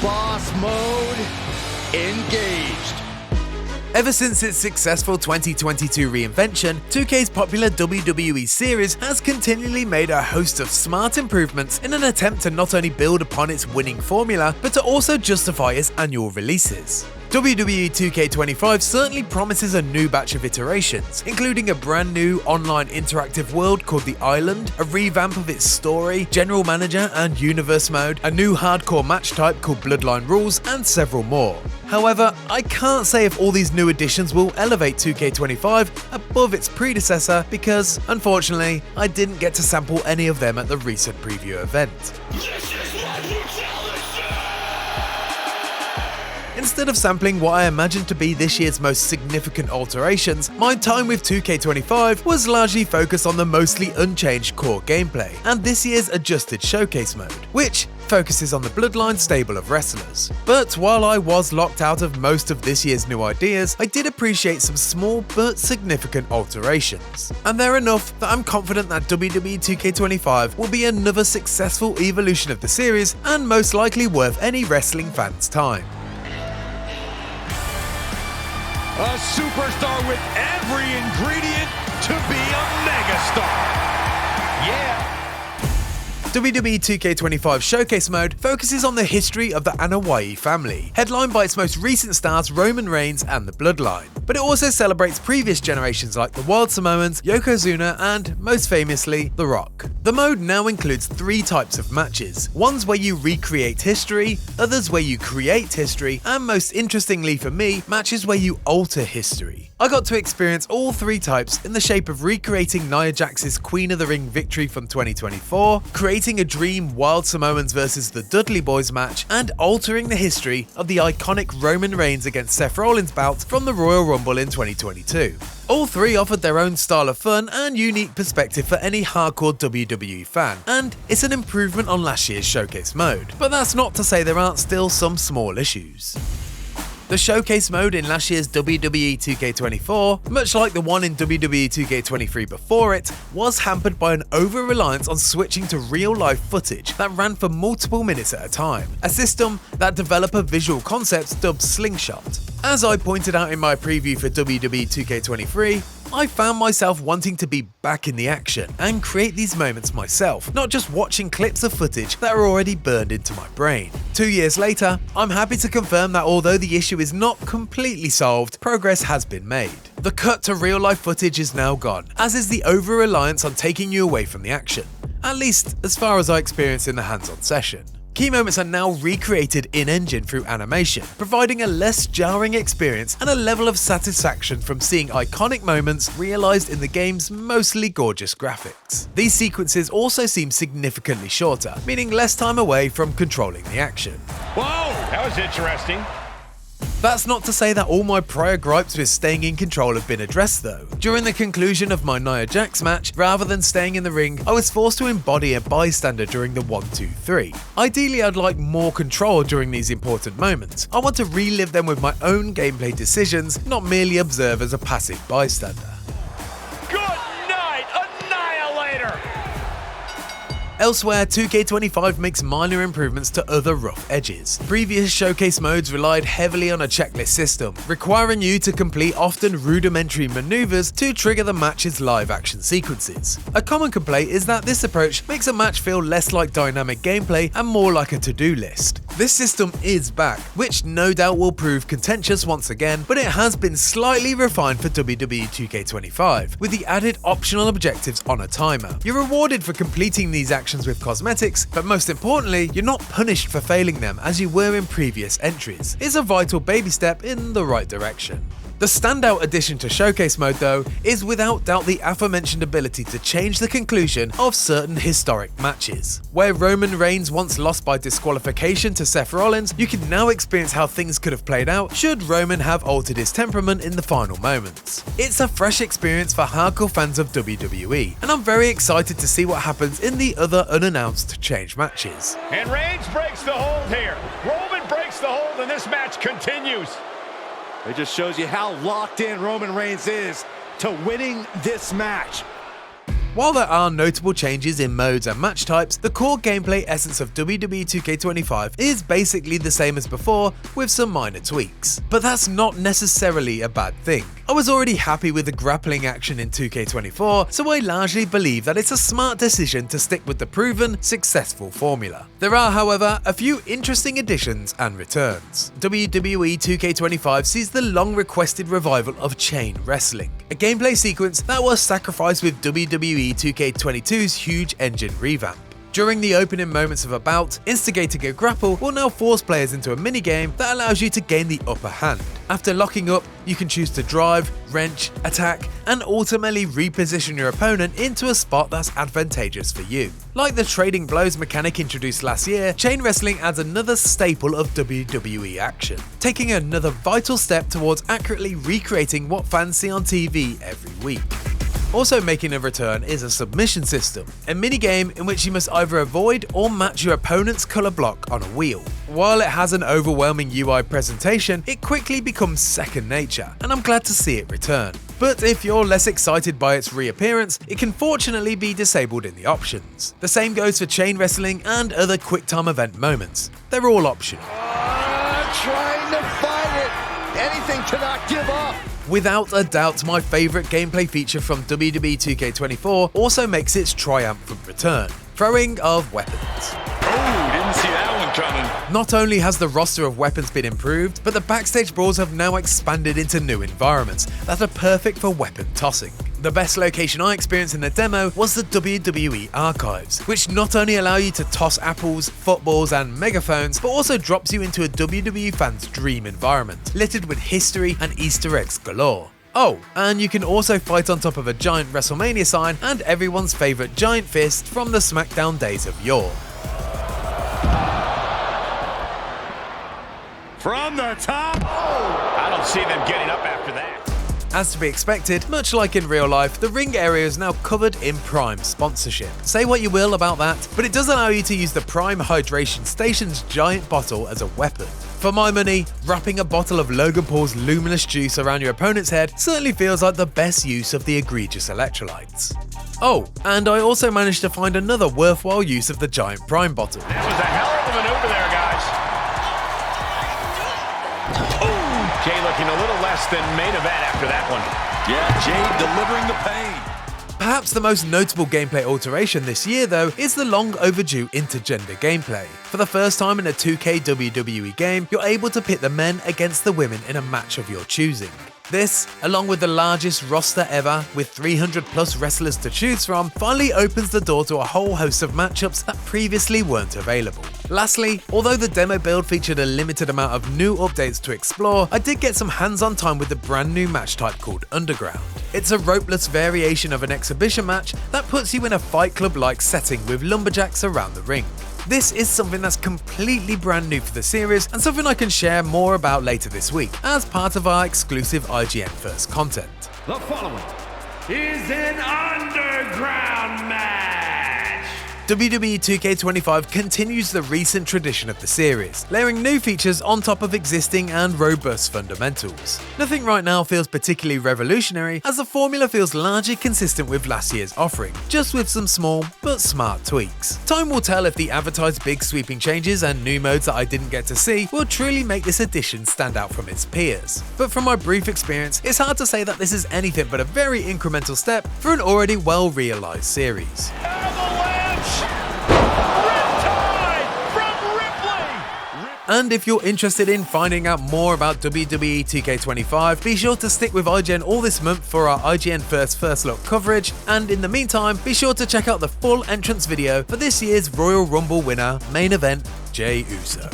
boss mode engaged. Ever since its successful 2022 reinvention, 2K's popular WWE series has continually made a host of smart improvements in an attempt to not only build upon its winning formula, but to also justify its annual releases. WWE 2K25 certainly promises a new batch of iterations, including a brand new online interactive world called The Island, a revamp of its story, general manager and universe mode, a new hardcore match type called Bloodline Rules, and several more. However, I can't say if all these new additions will elevate 2K25 above its predecessor because, unfortunately, I didn't get to sample any of them at the recent preview event. Instead of sampling what I imagined to be this year's most significant alterations, my time with 2K25 was largely focused on the mostly unchanged core gameplay and this year's adjusted showcase mode, which focuses on the Bloodline stable of wrestlers. But while I was locked out of most of this year's new ideas, I did appreciate some small but significant alterations. And they're enough that I'm confident that WWE 2K25 will be another successful evolution of the series and most likely worth any wrestling fan's time. A superstar with every ingredient to be a megastar. Yeah. WWE 2K25 Showcase Mode focuses on the history of the Anoa'i family, headlined by its most recent stars Roman Reigns and the Bloodline. But it also celebrates previous generations like the Wild Samoans, Yokozuna, and, most famously, The Rock. The mode now includes 3 types of matches, ones where you recreate history, others where you create history, and most interestingly for me, matches where you alter history. I got to experience all 3 types in the shape of recreating Nia Jax's Queen of the Ring victory from 2024, creating a dream Wild Samoans vs the Dudley Boyz match, and altering the history of the iconic Roman Reigns against Seth Rollins bout from the Royal Rumble in 2022. All 3 offered their own style of fun and unique perspective for any hardcore WWE fan, and it's an improvement on last year's showcase mode. But that's not to say there aren't still some small issues. The showcase mode in last year's WWE 2K24, much like the one in WWE 2K23 before it, was hampered by an over-reliance on switching to real-life footage that ran for multiple minutes at a time, a system that developer Visual Concepts dubbed Slingshot. As I pointed out in my preview for WWE 2K23, I found myself wanting to be back in the action and create these moments myself, not just watching clips of footage that are already burned into my brain. 2 years later, I'm happy to confirm that although the issue is not completely solved, progress has been made. The cut to real-life footage is now gone, as is the over-reliance on taking you away from the action, at least as far as I experienced in the hands-on session. Key moments are now recreated in-engine through animation, providing a less jarring experience and a level of satisfaction from seeing iconic moments realized in the game's mostly gorgeous graphics. These sequences also seem significantly shorter, meaning less time away from controlling the action. Whoa, that was interesting. That's not to say that all my prior gripes with staying in control have been addressed though. During the conclusion of my Nia Jax match, rather than staying in the ring, I was forced to embody a bystander during the 1-2-3. Ideally, I'd like more control during these important moments. I want to relive them with my own gameplay decisions, not merely observe as a passive bystander. Good night, Annihilator! Elsewhere, 2K25 makes minor improvements to other rough edges. Previous showcase modes relied heavily on a checklist system, requiring you to complete often rudimentary maneuvers to trigger the match's live action sequences. A common complaint is that this approach makes a match feel less like dynamic gameplay and more like a to-do list. This system is back, which no doubt will prove contentious once again, but it has been slightly refined for WWE 2K25, with the added optional objectives on a timer. You're rewarded for completing these actions with cosmetics, but most importantly, you're not punished for failing them as you were in previous entries. It's a vital baby step in the right direction. The standout addition to Showcase Mode, though, is without doubt the aforementioned ability to change the conclusion of certain historic matches. Where Roman Reigns once lost by disqualification to Seth Rollins, you can now experience how things could have played out should Roman have altered his temperament in the final moments. It's a fresh experience for hardcore fans of WWE, and I'm very excited to see what happens in the other unannounced change matches. And Reigns breaks the hold here. Roman breaks the hold and this match continues. It just shows you how locked in Roman Reigns is to winning this match. While there are notable changes in modes and match types, the core gameplay essence of WWE 2K25 is basically the same as before, with some minor tweaks. But that's not necessarily a bad thing. I was already happy with the grappling action in 2K24, so I largely believe that it's a smart decision to stick with the proven, successful formula. There are, however, a few interesting additions and returns. WWE 2K25 sees the long-requested revival of chain wrestling, a gameplay sequence that was sacrificed with WWE 2K22's huge engine revamp. During the opening moments of a bout, instigating a grapple will now force players into a minigame that allows you to gain the upper hand. After locking up, you can choose to drive, wrench, attack, and ultimately reposition your opponent into a spot that's advantageous for you. Like the trading blows mechanic introduced last year, chain wrestling adds another staple of WWE action, taking another vital step towards accurately recreating what fans see on TV every week. Also making a return is a submission system, a minigame in which you must either avoid or match your opponent's colour block on a wheel. While it has an overwhelming UI presentation, it quickly becomes second nature, and I'm glad to see it return. But if you're less excited by its reappearance, it can fortunately be disabled in the options. The same goes for chain wrestling and other quick time event moments. They're all optional. Trying to fight it. Anything to not give up. Without a doubt, my favourite gameplay feature from WWE 2K24 also makes its triumphant return: throwing of weapons. Oh, didn't see that one coming. Not only has the roster of weapons been improved, but the backstage brawls have now expanded into new environments that are perfect for weapon tossing. The best location I experienced in the demo was the WWE archives, which not only allow you to toss apples, footballs, and megaphones, but also drops you into a WWE fan's dream environment, littered with history and Easter eggs galore. Oh, and you can also fight on top of a giant WrestleMania sign and everyone's favourite giant fist from the SmackDown days of yore. From the top. Oh, I don't see them getting up after that. As to be expected, much like in real life, the ring area is now covered in Prime sponsorship. Say what you will about that, but it does allow you to use the Prime Hydration Station's giant bottle as a weapon. For my money, wrapping a bottle of Logan Paul's luminous juice around your opponent's head certainly feels like the best use of the egregious electrolytes. Oh, and I also managed to find another worthwhile use of the giant Prime bottle. That was a hell of a maneuver there, guys. Jay looking a little less than main event after that one. Yeah, Jay delivering the pain. Perhaps the most notable gameplay alteration this year, though, is the long overdue intergender gameplay. For the first time in a 2K WWE game, you're able to pit the men against the women in a match of your choosing. This, along with the largest roster ever, with 300 plus wrestlers to choose from, finally opens the door to a whole host of matchups that previously weren't available. Lastly, although the demo build featured a limited amount of new updates to explore, I did get some hands-on time with the brand new match type called Underground. It's a ropeless variation of an exhibition match that puts you in a Fight Club-like setting with lumberjacks around the ring. This is something that's completely brand new for the series and something I can share more about later this week as part of our exclusive IGN First content. The following is an underground match. WWE 2K25 continues the recent tradition of the series, layering new features on top of existing and robust fundamentals. Nothing right now feels particularly revolutionary, as the formula feels largely consistent with last year's offering, just with some small but smart tweaks. Time will tell if the advertised big sweeping changes and new modes that I didn't get to see will truly make this edition stand out from its peers. But from my brief experience, it's hard to say that this is anything but a very incremental step for an already well-realized series. And if you're interested in finding out more about WWE 2K25, be sure to stick with IGN all this month for our IGN First Look coverage, and in the meantime, be sure to check out the full entrance video for this year's Royal Rumble winner, main event, Jey Uso.